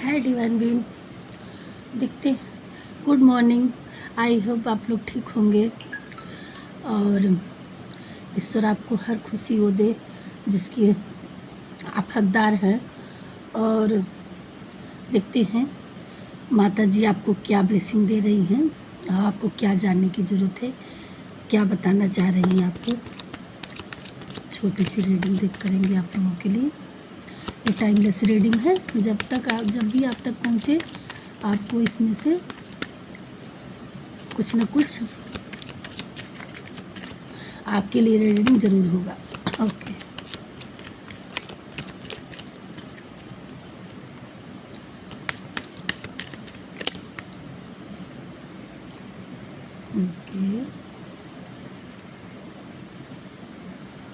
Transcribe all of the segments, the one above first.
Hi divine been, देखते। Good morning. I hope आप लोग ठीक होंगे और ईश्वर आपको हर खुशी वो दे जिसकी आप हकदार हैं। और देखते हैं माता जी आपको क्या ब्लेसिंग दे रही हैं और आपको क्या जानने की ज़रूरत है, क्या बताना चाह रही हैं आपको। छोटी सी रीडिंग देख करेंगे आप लोगों के लिए। ये टाइमलेस रीडिंग है, जब भी आप तक पहुँचे आपको इसमें से कुछ न कुछ आपके लिए रीडिंग ज़रूर होगा। Okay, okay,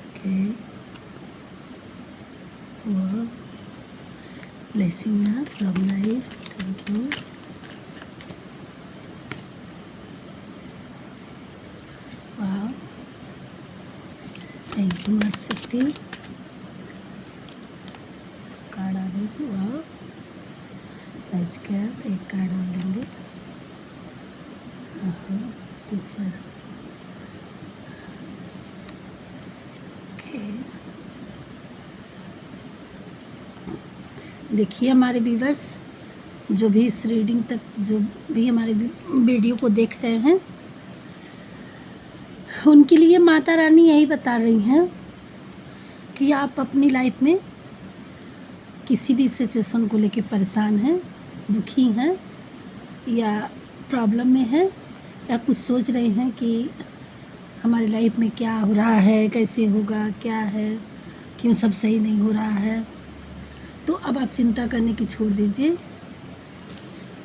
okay. वो ब्लेसिंग ना लव लाइफ, थैंक यू। वाह, थैंक यू माता शक्ति। कार्ड आ गई। वाह, आज क्या एक कार्ड और लेंगे। Teacher, okay. देखिए हमारे व्यूवर्स, जो भी इस रीडिंग तक, जो भी हमारे वीडियो को देख रहे हैं, उनके लिए माता रानी यही बता रही हैं कि आप अपनी लाइफ में किसी भी सिचुएशन को लेके परेशान हैं, दुखी हैं या प्रॉब्लम में हैं, या कुछ सोच रहे हैं कि हमारी लाइफ में क्या हो रहा है, कैसे होगा, क्या है, क्यों सब सही नहीं हो रहा है। तो अब आप चिंता करने की छोड़ दीजिए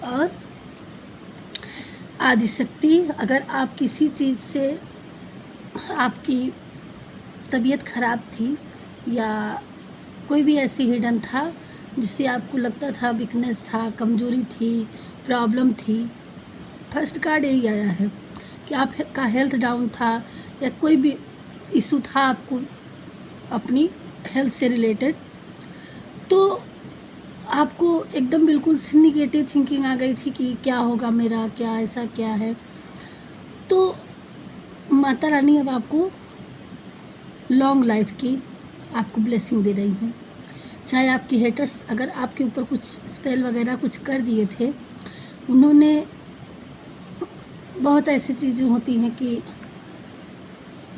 और आदिशक्ति, अगर आप किसी चीज़ से आपकी तबीयत ख़राब थी या कोई भी ऐसी हिडन था जिससे आपको लगता था वीकनेस था, कमज़ोरी थी, प्रॉब्लम थी, फर्स्ट कार्ड यही आया है कि आपका हेल्थ डाउन था या कोई भी इशू था आपको अपनी हेल्थ से रिलेटेड, तो आपको एकदम बिल्कुल निगेटिव थिंकिंग आ गई थी कि क्या होगा मेरा, क्या ऐसा क्या है। तो माता रानी अब आपको लॉन्ग लाइफ की आपको ब्लेसिंग दे रही हैं। चाहे आपके हेटर्स अगर आपके ऊपर कुछ स्पेल वगैरह कुछ कर दिए थे, उन्होंने बहुत ऐसी चीज़ें होती हैं कि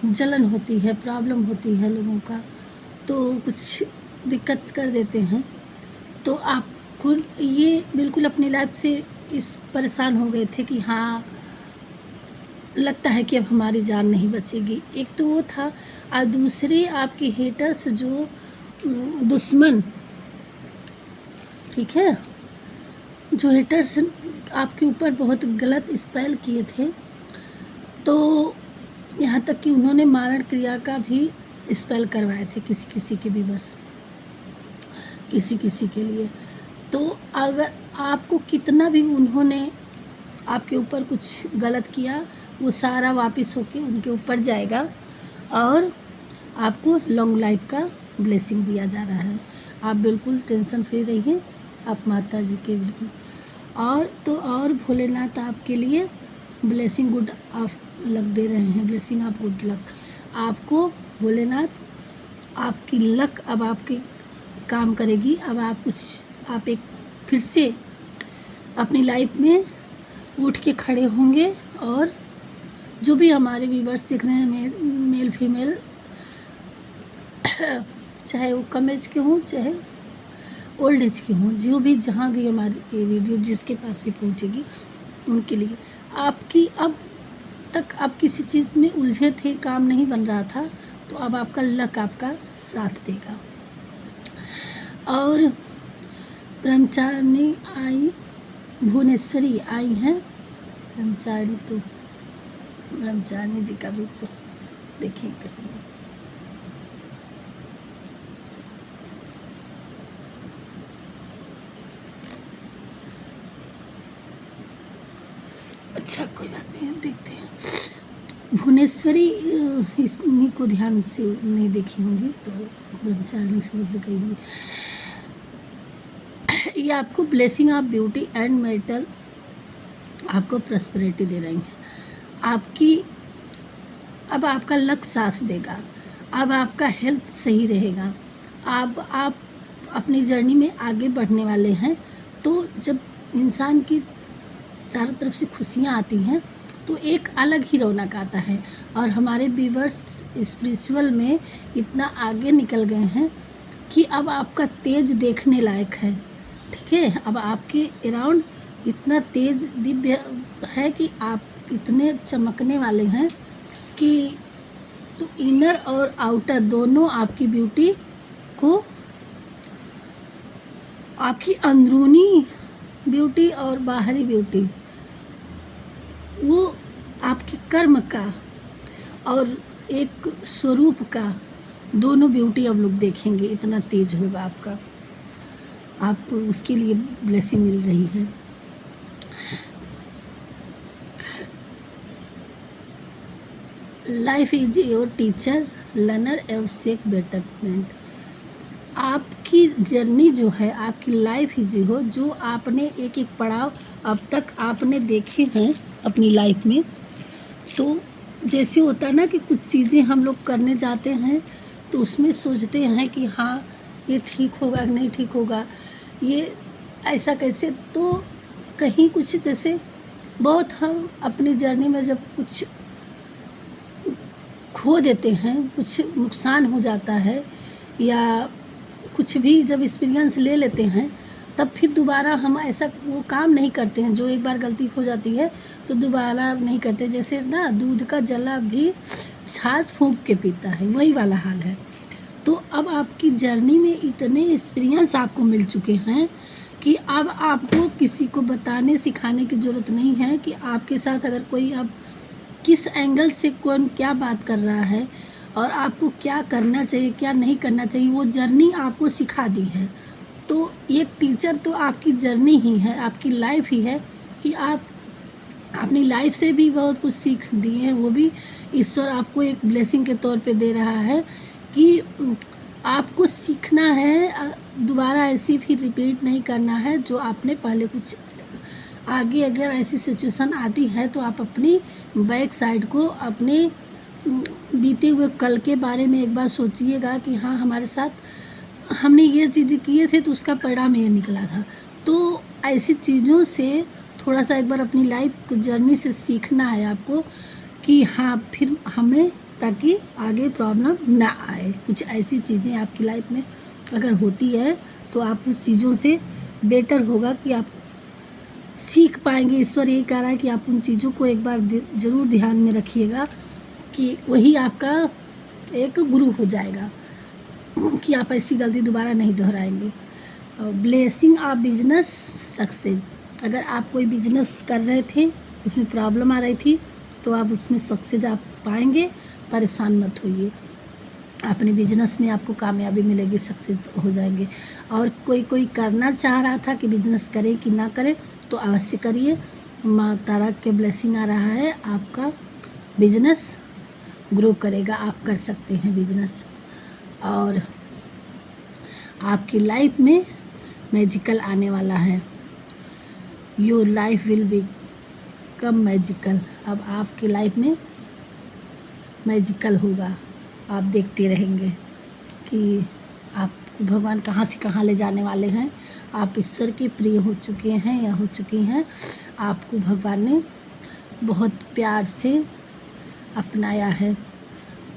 जलन होती है, प्रॉब्लम होती है लोगों का, तो कुछ दिक्कत कर देते हैं। तो आप खुद ये बिल्कुल अपनी लाइफ से इस परेशान हो गए थे कि हाँ, लगता है कि अब हमारी जान नहीं बचेगी। एक तो वो था, और दूसरे आपके हेटर्स जो दुश्मन, ठीक है, जो हेटर्स आपके ऊपर बहुत गलत स्पेल किए थे, तो यहाँ तक कि उन्होंने मारण क्रिया का भी स्पेल करवाए थे किसी किसी के व्यूअर्स, किसी किसी के लिए। तो अगर आपको कितना भी उन्होंने आपके ऊपर कुछ गलत किया, वो सारा वापस होके उनके ऊपर जाएगा और आपको लॉन्ग लाइफ का ब्लेसिंग दिया जा रहा है। आप बिल्कुल टेंशन फ्री रहिए, आप माता जी के बिल्कुल। और तो और भोलेनाथ आपके लिए ब्लेसिंग गुड ऑफ लक दे रहे हैं, ब्लेसिंग ऑफ गुड लक। आपको भोलेनाथ, आपकी लक अब आपके काम करेगी। अब आप एक फिर से अपनी लाइफ में उठ के खड़े होंगे। और जो भी हमारे व्यूवर्स दिख रहे हैं, मेल फीमेल, चाहे वो कम एज के हों चाहे ओल्ड एज के हों, जो भी जहाँ भी हमारी ये वीडियो जिसके पास भी पहुँचेगी, उनके लिए आपकी अब तक आप किसी चीज़ में उलझे थे, काम नहीं बन रहा था, तो अब आपका लक आपका साथ देगा। और ब्रह्मचारिणी आई, भुवनेश्वरी आई हैं ब्रह्मचारिणी, तो ब्रह्मचारिणी जी का भी तो देखिए कहीं। अच्छा, कोई बात नहीं, हम देखते हैं। भुवनेश्वरी इन्हीं को ध्यान से नहीं देखी होंगी, तो ब्रह्मचारिणी समझ गई होंगी। ये आपको blessing of beauty and metal आपको प्रॉस्पेरिटी दे रही हैं। आपकी अब आपका लक साथ देगा, अब आपका हेल्थ सही रहेगा, आप अपनी जर्नी में आगे बढ़ने वाले हैं। तो जब इंसान की चारों तरफ से खुशियाँ आती हैं तो एक अलग ही रौनक आता है। और हमारे व्यूअर्स स्पिरिचुअल में इतना आगे निकल गए हैं कि अब आपका तेज देखने लायक है। ठीक है, अब आपके अराउंड इतना तेज दिव्य है कि आप इतने चमकने वाले हैं कि तो इनर और आउटर दोनों आपकी ब्यूटी को, आपकी अंदरूनी ब्यूटी और बाहरी ब्यूटी, वो आपके कर्म का और एक स्वरूप का दोनों ब्यूटी अब लोग देखेंगे। इतना तेज होगा आपका, आपको उसके लिए ब्लेसिंग मिल रही है। Life is your teacher, learner and seek betterment. आपकी जर्नी जो है, आपकी लाइफ इज हो, जो आपने एक एक पड़ाव अब तक आपने देखे हैं अपनी लाइफ में। तो जैसे होता है ना कि कुछ चीज़ें हम लोग करने जाते हैं तो उसमें सोचते हैं कि हाँ ये ठीक होगा नहीं ठीक होगा, ये ऐसा कैसे, तो कहीं कुछ जैसे बहुत हम अपनी जर्नी में जब कुछ खो देते हैं, कुछ नुकसान हो जाता है या कुछ भी जब एक्सपीरियंस ले लेते हैं, तब फिर दोबारा हम ऐसा वो काम नहीं करते हैं। जो एक बार गलती हो जाती है तो दोबारा नहीं करते। जैसे ना दूध का जला भी छाछ फूंक के पीता है, वही वाला हाल है। तो अब आपकी जर्नी में इतने एक्सपीरियंस आपको मिल चुके हैं कि अब आपको किसी को बताने सिखाने की ज़रूरत नहीं है कि आपके साथ अगर कोई अब किस एंगल से कौन क्या बात कर रहा है और आपको क्या करना चाहिए क्या नहीं करना चाहिए, वो जर्नी आपको सिखा दी है। तो एक टीचर तो आपकी जर्नी ही है, आपकी लाइफ ही है कि आप अपनी लाइफ से भी बहुत कुछ सीख दिए हैं। वो भी ईश्वर आपको एक ब्लेसिंग के तौर पे दे रहा है कि आपको सीखना है, दोबारा ऐसी फिर रिपीट नहीं करना है जो आपने पहले कुछ। आगे अगर ऐसी सिचुएशन आती है तो आप अपनी बैक साइड को, अपने बीते हुए कल के बारे में एक बार सोचिएगा कि हाँ हमारे साथ हमने ये चीज़ें किए थे तो उसका परिणाम ये निकला था। तो ऐसी चीज़ों से थोड़ा सा एक बार अपनी लाइफ जर्नी से सीखना है आपको कि हाँ फिर हमें, ताकि आगे प्रॉब्लम ना आए। कुछ ऐसी चीज़ें आपकी लाइफ में अगर होती है तो आप उस चीज़ों से बेटर होगा कि आप सीख पाएंगे। ईश्वर यही कह रहा है कि आप उन चीज़ों को एक बार ज़रूर ध्यान में रखिएगा कि वही आपका एक गुरु हो जाएगा कि आप ऐसी गलती दोबारा नहीं दोहराएंगे। Blessing of business success. अगर आप कोई बिजनेस कर रहे थे, उसमें प्रॉब्लम आ रही थी, तो आप उसमें सक्सेस आप पाएंगे। परेशान मत होइए, अपने बिजनेस में आपको कामयाबी मिलेगी, सक्सेस हो जाएंगे। और कोई करना चाह रहा था कि बिजनेस करें कि ना करें, तो अवश्य करिए। माँ तारा के ब्लेसिंग आ रहा है, आपका बिजनेस ग्रो करेगा, आप कर सकते हैं बिजनेस। और आपकी लाइफ में मैजिकल आने वाला है। Your life will become magical. अब आपकी लाइफ में मैजिकल होगा, आप देखते रहेंगे कि आपको भगवान कहाँ से कहाँ ले जाने वाले हैं। आप ईश्वर के प्रिय हो चुके हैं या हो चुकी हैं। आपको भगवान ने बहुत प्यार से अपनाया है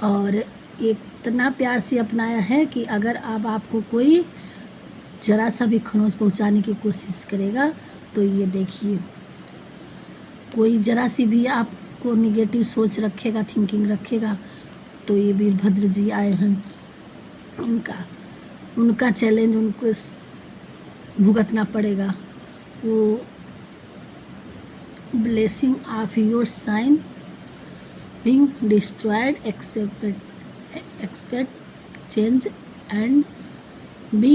और इतना प्यार से अपनाया है कि अगर अब आपको कोई ज़रा सा भी खरोंच पहुंचाने की कोशिश करेगा तो ये देखिए, कोई ज़रा सी भी आपको निगेटिव सोच रखेगा, थिंकिंग रखेगा, तो ये वीरभद्र जी आए हैं, उनका चैलेंज उनको भुगतना पड़ेगा। वो blessing of your sign being destroyed, expect change and be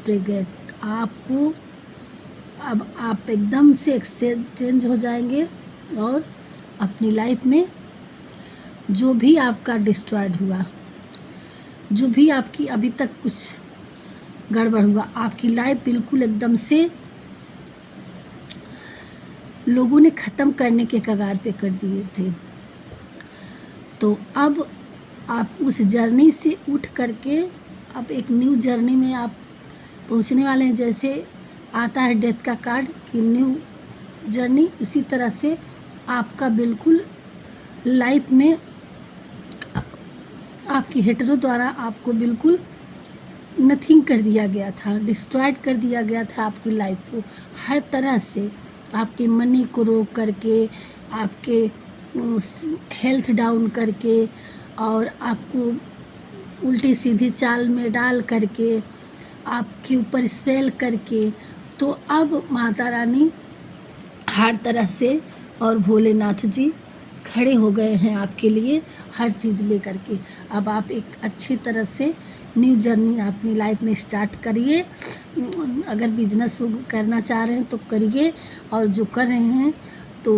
prepared। आपको अब आप एकदम से एक्सचेंज हो जाएंगे और अपनी लाइफ में जो भी आपका डिस्ट्रॉयड हुआ, जो भी आपकी अभी तक कुछ गड़बड़ हुआ। आपकी लाइफ बिल्कुल एकदम से लोगों ने ख़त्म करने के कगार पे कर दिए थे। तो अब आप उस जर्नी से उठ करके अब एक न्यू जर्नी में आप पहुंचने वाले हैं। जैसे आता है डेथ का कार्ड कि न्यू जर्नी, उसी तरह से आपका बिल्कुल लाइफ में आपकी हेटरों द्वारा आपको बिल्कुल नथिंग कर दिया गया था, डिस्ट्रॉयड कर दिया गया था आपकी लाइफ को हर तरह से। आपके मनी को रोक करके, आपके हेल्थ डाउन करके, और आपको उल्टी सीधी चाल में डाल करके, आपके ऊपर स्पेल करके। तो अब माता रानी हर तरह से और भोलेनाथ जी खड़े हो गए हैं आपके लिए हर चीज़ लेकर के। अब आप एक अच्छी तरह से न्यू जर्नी अपनी लाइफ में स्टार्ट करिए। अगर बिजनेस करना चाह रहे हैं तो करिए, और जो कर रहे हैं तो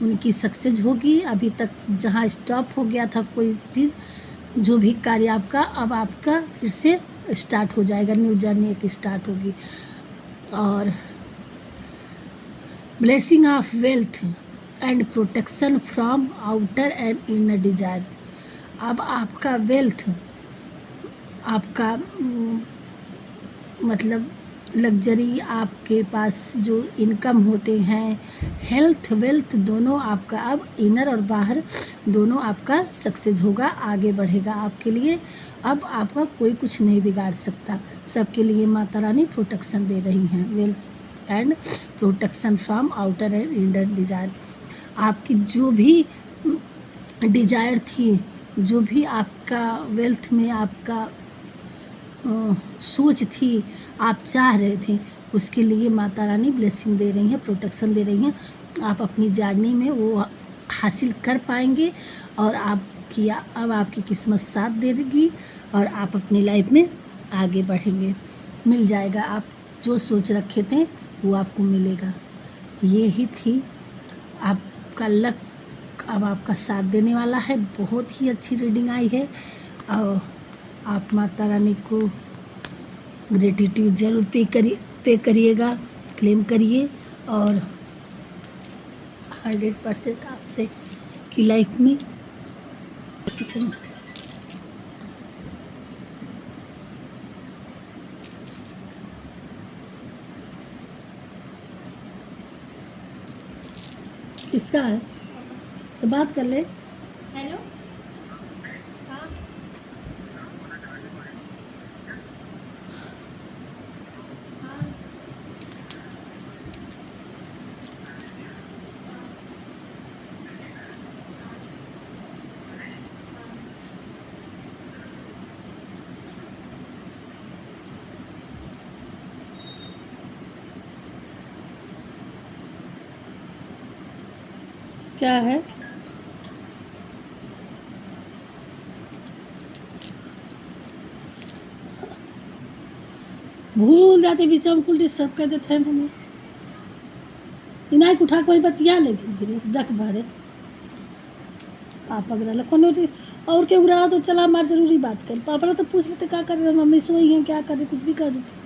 उनकी सक्सेस होगी। अभी तक जहां स्टॉप हो गया था कोई चीज़, जो भी कार्य आपका, अब आपका फिर से स्टार्ट हो जाएगा, न्यू जर्नी एक स्टार्ट होगी। और blessing of wealth and protection from outer and inner desire. अब आपका वेल्थ, आपका मतलब लग्जरी, आपके पास जो इनकम होते हैं, हेल्थ वेल्थ दोनों आपका अब इनर और बाहर दोनों आपका सक्सेस होगा, आगे बढ़ेगा आपके लिए। अब आपका कोई कुछ नहीं बिगाड़ सकता। सबके लिए माता रानी प्रोटेक्शन दे रही हैं, wealth and protection from outer and inner desire. आपकी जो भी डिजायर थी, जो भी आपका वेल्थ में आपका सोच थी, आप चाह रहे थे, उसके लिए माता रानी ब्लेसिंग दे रही हैं, प्रोटेक्शन दे रही हैं। आप अपनी जर्नी में वो हासिल कर पाएंगे, और अब आपकी किस्मत साथ देगी, और आप अपनी लाइफ में आगे बढ़ेंगे। मिल जाएगा, आप जो सोच रखे थे वो आपको मिलेगा। ये ही थी आपका लक, अब आपका साथ देने वाला है। बहुत ही अच्छी रीडिंग आई है, और आप माता रानी को ग्रेटिट्यूड ज़रूर पे करिएगा, क्लेम करिए, और 100% आपसे की लाइफ में किसका है तो बात कर ले। हेलो, क्या है? भूल जाते बीच में कुल डिस्टर्ब कर देते हैं हमें। इनाक उठा कोई बतिया लेकिन फिर रख बारे पापा के कोनो और के उड़ा तो चला मार जरूरी बात कर। पापा ने तो पूछ लेते क्या कर रहे, मम्मी सोई हैं क्या कर रहे, कुछ भी कर देते।